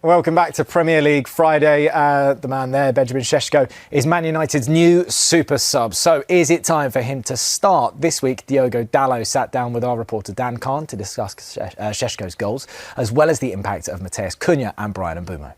Welcome back to Premier League Friday. The man there, Benjamin Šeško, is Man United's new super sub. So is it time for him to start? This week, Diogo Dalot sat down with our reporter Dan Khan to discuss Šeško's goals, as well as the impact of Matheus Cunha and Bryan Mbeumo.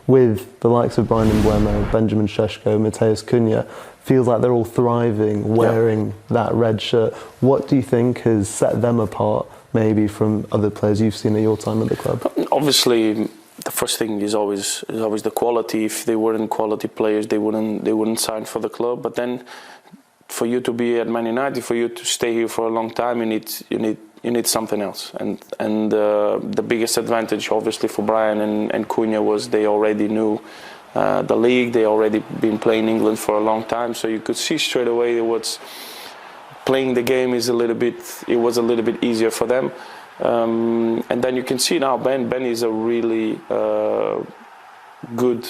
With the likes of Bryan Mbeumo, Benjamin Šeško, Matheus Cunha, feels like they're all thriving wearing that red shirt. What do you think has set them apart maybe from other players you've seen at your time at the club? Obviously, the first thing is always the quality. If they weren't quality players, they wouldn't sign for the club. But then, for you to be at Man United, for you to stay here for a long time, you need something else. And the biggest advantage, obviously, for Bryan and Cunha was they already knew the league. They already been playing England for a long time, so you could see straight away playing the game was a little bit easier for them. And then you can see now Ben is a really good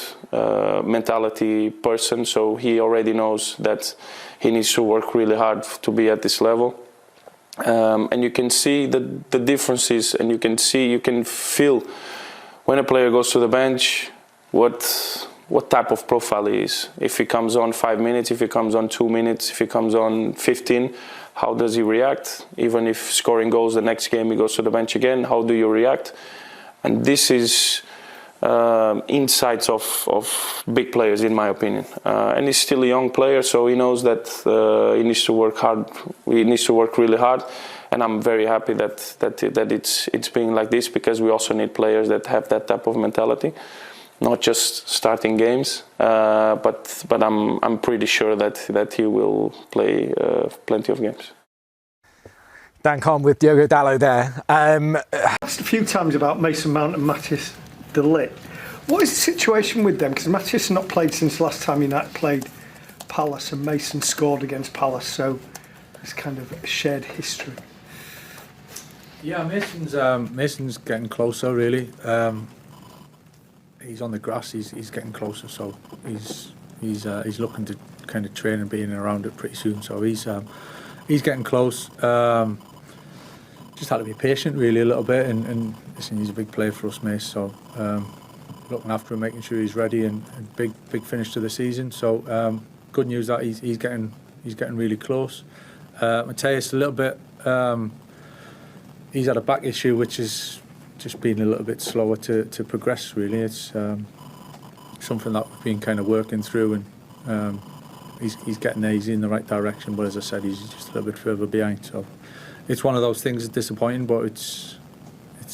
mentality person, so he already knows that he needs to work really hard to be at this level. And you can see the differences, and you can feel when a player goes to the bench what type of profile he is. If he comes on 5 minutes, if he comes on 2 minutes, if he comes on 15, how does he react? Even if scoring goals the next game, he goes to the bench again, how do you react? And this is insights of big players, in my opinion. And he's still a young player, so he knows that he needs to work hard. He needs to work really hard. And I'm very happy that it's being like this, because we also need players that have that type of mentality. Not just starting games, but I'm pretty sure that he will play plenty of games. Dan Khan with Diogo Dalot there. Asked a few times about Mason Mount and Mathis de Ligt. What is the situation with them? Because Mathis has not played since last time United played Palace, and Mason scored against Palace, so it's kind of a shared history. Yeah, Mason's getting closer, really. He's on the grass. He's getting closer, so he's looking to kind of train and being around it pretty soon. So he's getting close. Just had to be patient, really, a little bit. And listen, he's a big player for us, Mace. So looking after him, making sure he's ready, and big finish to the season. So good news that he's getting really close. Matheus a little bit. He's had a back issue, which is just been a little bit slower to progress, really. It's something that we've been kind of working through, and he's getting there. He's in the right direction, but as I said, he's just a little bit further behind. So it's one of those things that's disappointing, but it's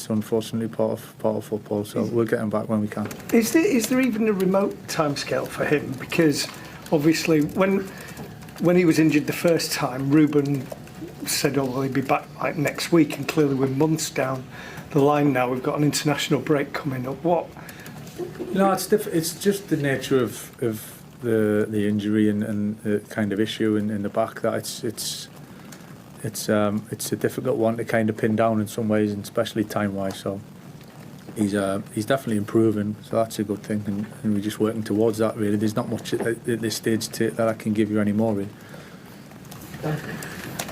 unfortunately part of football. So we'll get him back when we can. Is there even a remote timescale for him? Because obviously when he was injured the first time, Ruben said, "Oh, well, he'll be back like next week," and clearly we're months down the line now. We've got an international break coming up. What? No, it's just the nature of the injury and the kind of issue in the back, that it's a difficult one to kind of pin down in some ways, and especially time wise. So he's definitely improving, so that's a good thing, and we're just working towards that, really. There's not much at this stage that I can give you any more, really.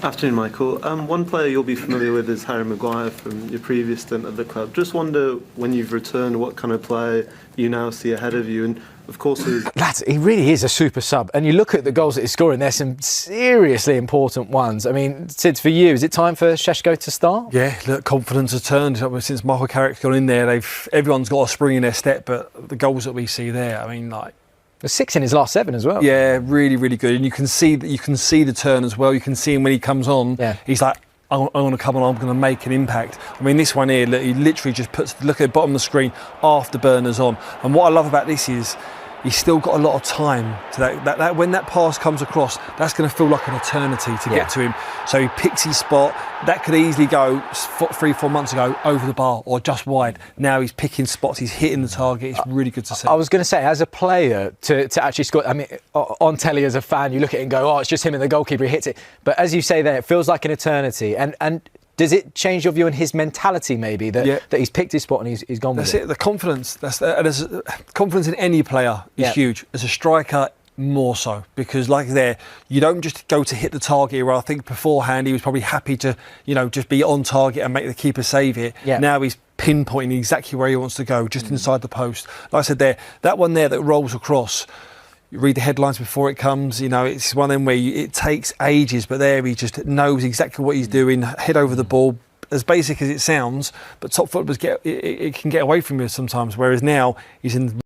Afternoon, Michael. One player you'll be familiar with is Harry Maguire from your previous stint at the club. Just wonder, when you've returned, what kind of player you now see ahead of you, and of course he really is a super sub, and you look at the goals that he's scoring, there's some seriously important ones. I mean, Sid, for you, is it time for Šeško to start? Yeah, look, confidence has turned since Michael Carrington's gone in there. Everyone's got a spring in their step, but the goals that we see there, I mean, like, there's 6 in his last 7 as well. Yeah, really, really good. And you can see the turn as well. You can see him when he comes on. Yeah. He's like, I'm going to come on, I'm going to make an impact. I mean, this one here, he literally just look at the bottom of the screen, afterburners on. And what I love about this is he's still got a lot of time to that when that pass comes across, that's going to feel like an eternity to get to him. So he picks his spot. That could easily go 3-4 months ago over the bar or just wide. Now he's picking spots, he's hitting the target. It's really good to see. I was going to say, as a player, to actually score, I mean, on telly as a fan, you look at it and go, oh, it's just him and the goalkeeper, he hits it. But as you say there, it feels like an eternity. And does it change your view on his mentality, maybe, that he's picked his spot and he's gone with it? That's it, the confidence. Confidence in any player is huge. As a striker, more so, because like there, you don't just go to hit the target, where I think beforehand he was probably happy to, just be on target and make the keeper save it. Yeah. Now he's pinpointing exactly where he wants to go, just inside the post. Like I said there, that one there that rolls across, you read the headlines before it comes, it's one of them where it takes ages, but there he just knows exactly what he's doing, head over the ball, as basic as it sounds, but top footballers it can get away from you sometimes, whereas now he's in